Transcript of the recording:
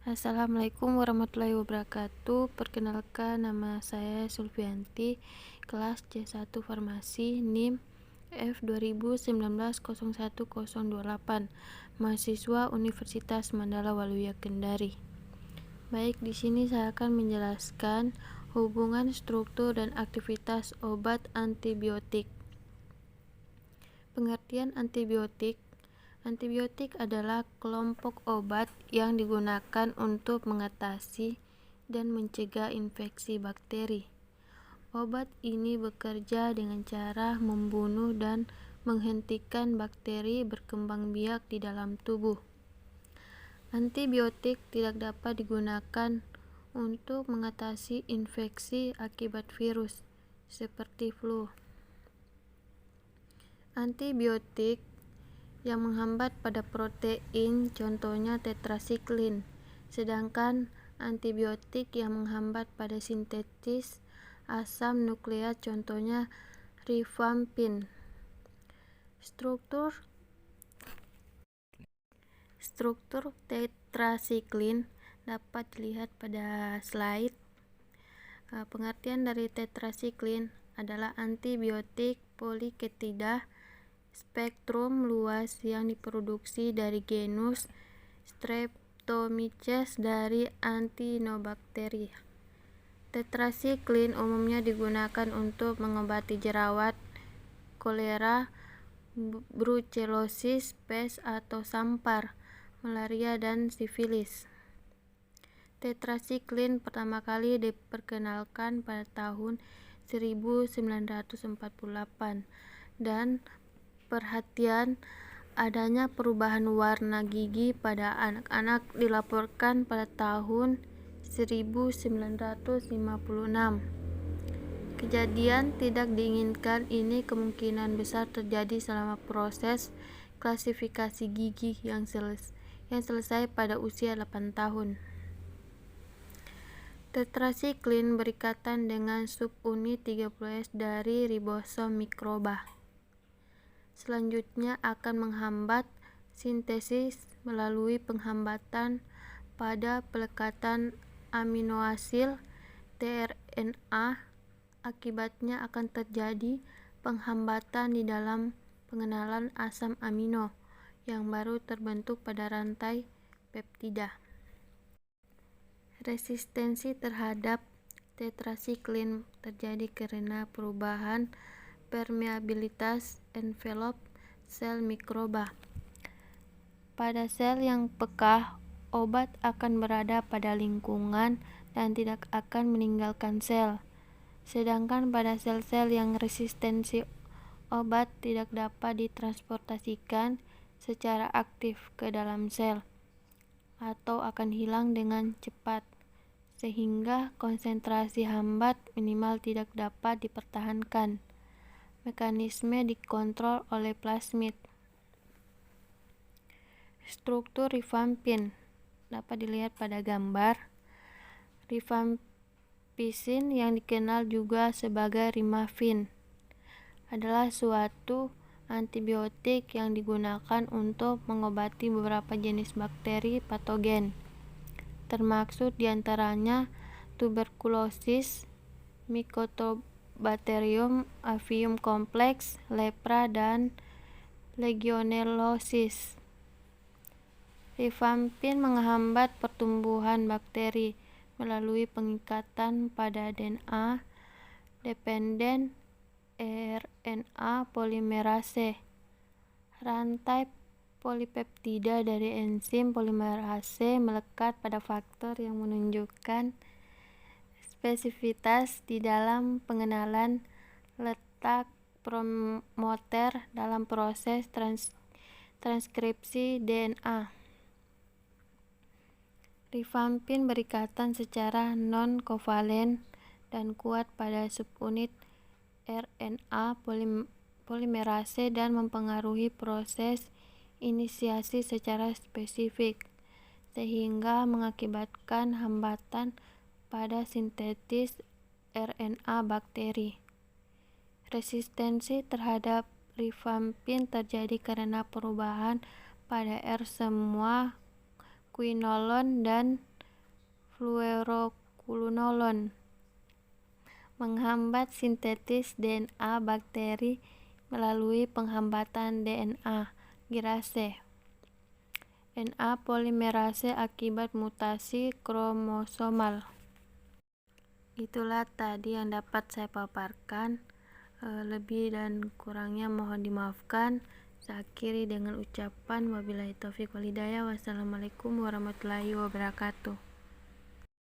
Assalamualaikum warahmatullahi wabarakatuh. Perkenalkan, nama saya Sulfianti, kelas C1 Farmasi, NIM F2019010028, mahasiswa Universitas Mandala Waluya Kendari. Baik, di sini saya akan menjelaskan hubungan struktur dan aktivitas obat antibiotik. Pengertian antibiotik. Antibiotik adalah kelompok obat yang digunakan untuk mengatasi dan mencegah infeksi bakteri. Obat ini bekerja dengan cara membunuh dan menghentikan bakteri berkembang biak di dalam tubuh. Antibiotik tidak dapat digunakan untuk mengatasi infeksi akibat virus seperti flu. Antibiotik yang menghambat pada protein, contohnya tetrasiklin, sedangkan antibiotik yang menghambat pada sintesis asam nukleat, contohnya rifampin. Struktur tetrasiklin dapat dilihat pada slide. Pengertian dari tetrasiklin adalah antibiotik poliketida spektrum luas yang diproduksi dari genus Streptomyces dari Actinobacteria. Tetrasiklin umumnya digunakan untuk mengobati jerawat, kolera, brucellosis, pes atau sampar, malaria, dan sifilis. Tetrasiklin pertama kali diperkenalkan pada tahun 1948 dan perhatian adanya perubahan warna gigi pada anak-anak dilaporkan pada tahun 1956. Kejadian tidak diinginkan ini kemungkinan besar terjadi selama proses klasifikasi gigi yang selesai pada usia 8 tahun. Tetrasiklin berikatan dengan subunit 30S dari ribosom mikroba. Selanjutnya akan menghambat sintesis melalui penghambatan pada pelekatan aminoasid tRNA. Akibatnya akan terjadi penghambatan di dalam pengenalan asam amino yang baru terbentuk pada rantai peptida. Resistensi terhadap tetrasiklin terjadi karena perubahan permeabilitas envelop sel mikroba. Pada sel yang peka, obat akan berada pada lingkungan dan tidak akan meninggalkan sel. Sedangkan pada sel-sel yang resistensi, obat tidak dapat ditransportasikan secara aktif ke dalam sel atau akan hilang dengan cepat, sehingga konsentrasi hambat minimal tidak dapat dipertahankan. Mekanisme dikontrol oleh plasmid. Struktur rifampin dapat dilihat pada gambar. Rifampicin yang dikenal juga sebagai rimafin adalah suatu antibiotik yang digunakan untuk mengobati beberapa jenis bakteri patogen, termaksud diantaranya tuberkulosis, Mycobacterium avium complex, lepra, dan legionellosis. Rifampin menghambat pertumbuhan bakteri melalui pengikatan pada DNA dependen RNA polimerase. Rantai polipeptida dari enzim polimerase melekat pada faktor yang menunjukkan spesifitas di dalam pengenalan letak promoter dalam proses transkripsi DNA. Rifampin berikatan secara non-kovalen dan kuat pada subunit RNA polimerase dan mempengaruhi proses inisiasi secara spesifik, sehingga mengakibatkan hambatan pada sintesis RNA bakteri. Resistensi terhadap rifampin terjadi karena perubahan pada R semua quinolon dan fluoroquinolone, menghambat sintesis DNA bakteri melalui penghambatan DNA girase, Na polimerase akibat mutasi kromosomal. Itulah tadi yang dapat saya paparkan. Lebih dan kurangnya mohon dimaafkan. Saya akhiri dengan ucapan wabillahi taufiq wal hidayah. Wassalamualaikum warahmatullahi wabarakatuh.